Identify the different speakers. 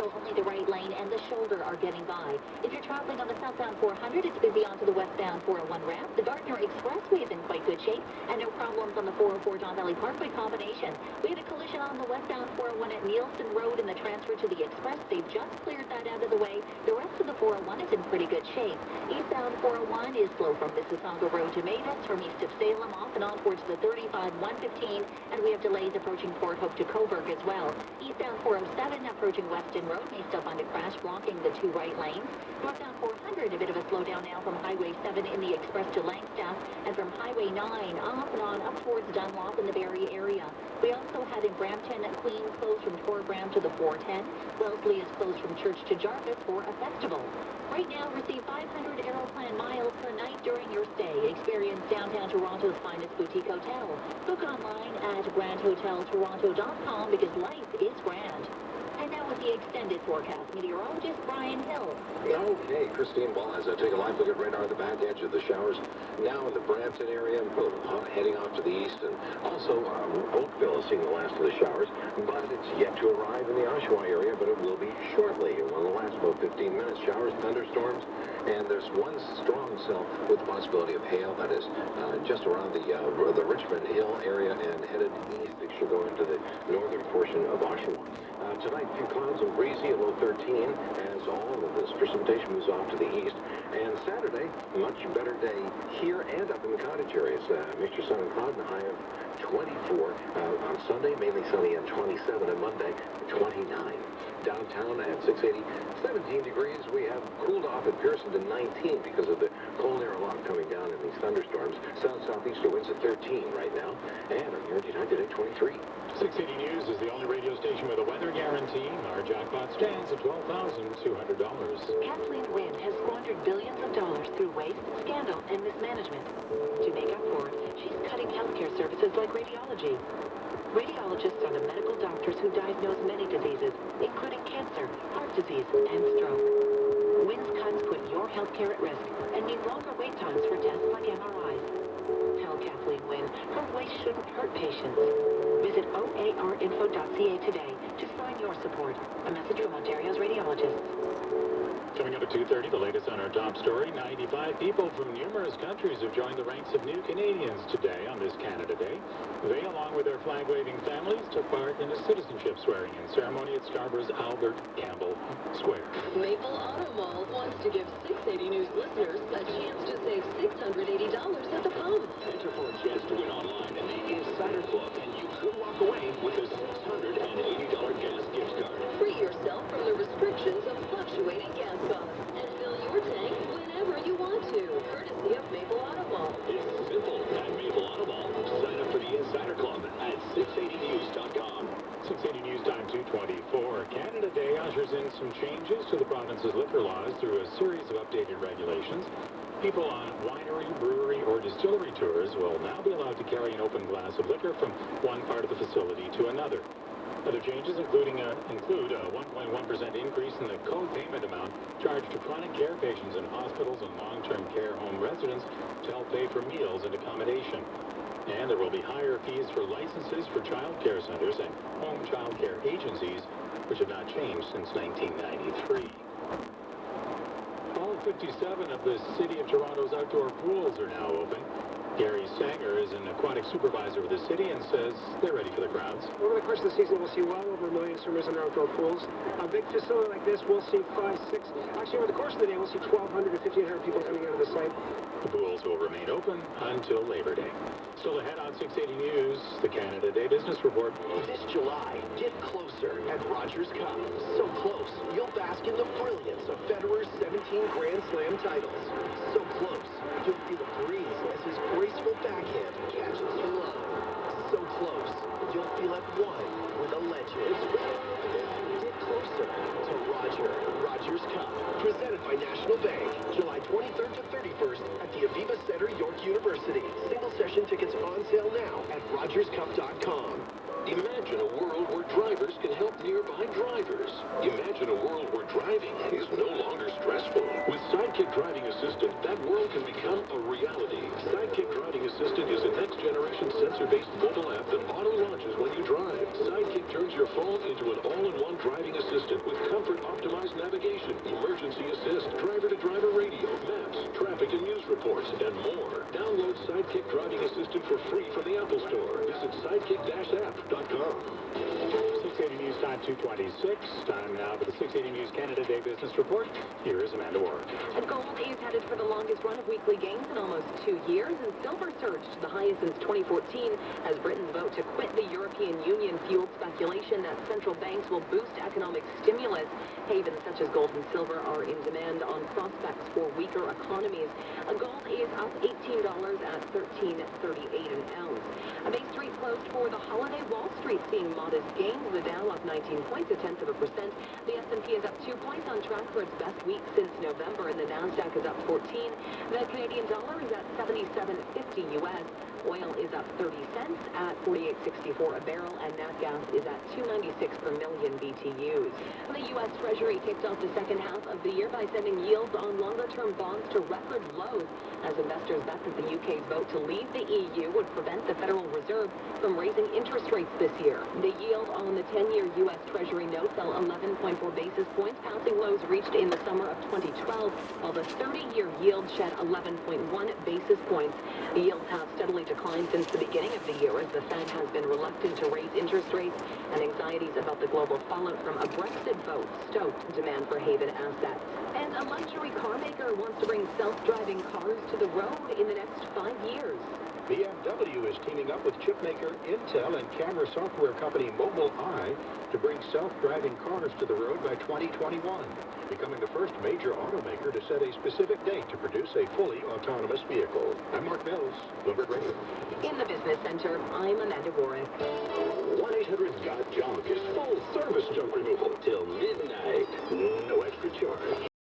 Speaker 1: so only the right lane and the shoulder are getting by. If you're traveling on the southbound 400, it's busy onto the westbound 401 ramp. The Gardner Expressway is in quite good shape, and no problems on the 404 Don Valley Parkway combination. We had a collision on the westbound 401 at Nielsen Road in the transfer to the Express. They've just cleared that out of the way. The rest of the 401 is in pretty good shape. Eastbound 401 is slow from Mississauga Road to Mavis, from east of Salem off and on towards the 35-115, and we have delays approaching Port Hope to Coburg as well. Eastbound 407 approaching Weston Road may still find a crash blocking the two right lanes. Northbound 400, a bit of a slowdown now from Highway 7 in the Express to Langstaff, and from Highway 9 off and on up towards Dunlop in the Barrie area. We also had in Brampton, Queens closed from Torbram to the 410. Wellesley is closed from Church to Jarvis for a festival. Right now, receive 500 Aeroplan miles per night during your stay. Experience downtown Toronto's finest boutique hotel. Book online at grandhoteltoronto.com because life is grand. And now with the extended forecast, meteorologist Brian Hill.
Speaker 2: Okay, Christine, well, as I take a live look at radar, the back edge of the showers now in the Brampton area, heading off to the east, and also Oakville is seeing the last of the showers, but it's yet to arrive in the Oshawa area, but it will be shortly. It will last about 15 minutes. Showers, thunderstorms, and there's one strong cell with the possibility of hail that is just around the Richmond Hill area and headed east. It should go into the northern portion of Oshawa. Tonight, a few clouds and breezy, a low 13, as all of this precipitation moves off to the east. And Saturday, much better day here and up in the cottage areas. Mixture sun and cloud, and a high of 24. On Sunday, mainly sunny and 27, and Monday, 29. Downtown at 680, 17 degrees. We have cooled off at Pearson to 19 because of the cold air aloft coming down in these thunderstorms. South-southeaster winds at 13 right now. And our guaranteed high today, 23.
Speaker 3: 680 News is the only radio station with a weather guarantee. Our jackpot stands at $12,200.
Speaker 1: Kathleen Wynne has squandered billions of dollars through waste, scandal, and mismanagement. To make up for it, she's cutting healthcare services like radiology. Radiologists are the medical doctors who diagnose many diseases, including cancer, heart disease, and stroke. Wynn's cuts put your healthcare at risk and mean longer wait times for tests like MRIs. Tell Kathleen Wynne her waste shouldn't hurt patients. Visit oarinfo.ca today to sign your support. A message from Ontario's radiologists.
Speaker 3: Coming up at 2:30, the latest on our top story. 95 people from numerous countries have joined the ranks of new Canadians today on this Canada Day. They, along with their flag-waving families, took part in a citizenship swearing-in ceremony at Scarborough's Albert Campbell Square.
Speaker 4: Maple Auto Mall wants to give 680 News listeners a chance to save $680 at the pump.
Speaker 5: Enter for a chance to win online in the Insider Club, and you could walk away with a $680 gas gift card.
Speaker 4: Free yourself from the restrictions of fluctuating gas costs and fill your tank whenever you want to, courtesy of Maple Auto Mall.
Speaker 5: It's simple at Maple Auto Mall. Sign up for the Insider Club at 680news.com.
Speaker 3: 680 News Time 2:24. Canada Day ushers in some changes to the province's liquor laws through a series of updated regulations. People on winery, brewery, or distillery tours will now be allowed to carry an open glass of liquor from one part of the facility to another. Other changes include a 1.1% increase in the co-payment amount charged to chronic care patients in hospitals and long-term care home residents to help pay for meals and accommodation. And there will be higher fees for licenses for child care centers and home child care agencies, which have not changed since 1993. All 57 of the City of Toronto's outdoor pools are now open. Gary Sanger is an aquatic supervisor of the city and says they're ready for the crowds.
Speaker 6: Over the course of the season, we'll see well over 1 million swimmers in our outdoor pools. A big facility like this, we'll see 5, 6, actually over the course of the day, we'll see 1,200 to 1,500 people coming out of the site.
Speaker 3: The pools will remain open until Labor Day. Still ahead on 680 News, the Canada Day Business Report.
Speaker 5: This July, get closer at Rogers Cup. So close, you'll bask in the brilliance of Federer's 17 Grand Slam titles. So close, you'll feel the breeze as his graceful backhand catches your love. So close, you'll feel at one with a legend. Get closer to Rogers Cup, presented by National Bank, July 23rd to 31st at the Aviva Center, York University. Single session tickets on sale now at rogerscup.com. Imagine a world where drivers can help nearby drivers. Imagine a world where driving is no longer stressful. With Sidekick Driving Assistant, that world can become a reality. Sidekick Driving Assistant is a next-generation sensor-based mobile app that auto-launches when you drive. Sidekick turns your phone into an all-in-one driving assistant with comfort
Speaker 2: emergency assist, driver-to-driver radio, maps, traffic and news reports, and more. Download Sidekick Driving Assistant for free from the Apple Store. Visit sidekick-app.com.
Speaker 3: 680 News Time 2:26. Time now for the 680 News Canada Day Business Report. Here is Amanda Warwick.
Speaker 4: And gold is headed for the longest run of weekly gains in almost 2 years, and silver surged to the highest since 2014 as Britain's vote to quit the European Union fueled speculation that central banks will boost economic stimulus. Havens such as gold and silver are in demand on prospects for weaker economies. Gold is up $18 at $13.38 an ounce. Bay Street closed for the holiday. Wall Street seeing modest gains. The Dow up 19 points, 0.1%. The S&P is up 2 points, on track for its best week since November, and the Nasdaq is up 14. The Canadian dollar is at 77.50 U.S. Oil is up 30 cents at $48.64 a barrel, and nat gas is at $2.96 per million BTUs. The U.S. Treasury kicked off the second half of the year by sending yields on longer-term bonds to record lows as investors bet that the UK's vote to leave the EU would prevent the Federal Reserve from raising interest rates this year. The yield on the 10-year U.S. Treasury note fell 11.4 basis points, passing lows reached in the summer of 2012, while the 30-year yield shed 11.1 basis points. The yields have steadily declined since the beginning of the year as the Fed has been reluctant to raise interest rates, and anxieties about the global fallout from a Brexit vote stoked demand for haven assets. And a luxury car maker wants to bring self-driving cars to the road in the next 5 years.
Speaker 7: BMW is teaming up with chipmaker Intel and camera software company Mobileye to bring self-driving cars to the road by 2021, becoming the first major automaker to set a specific date to produce a fully autonomous vehicle. I'm Mark Mills, Bloomberg Radio.
Speaker 4: In the Business Center, I'm Amanda Warwick.
Speaker 2: 1-800-GOT-JUNK is full-service junk removal till midnight. No extra charge.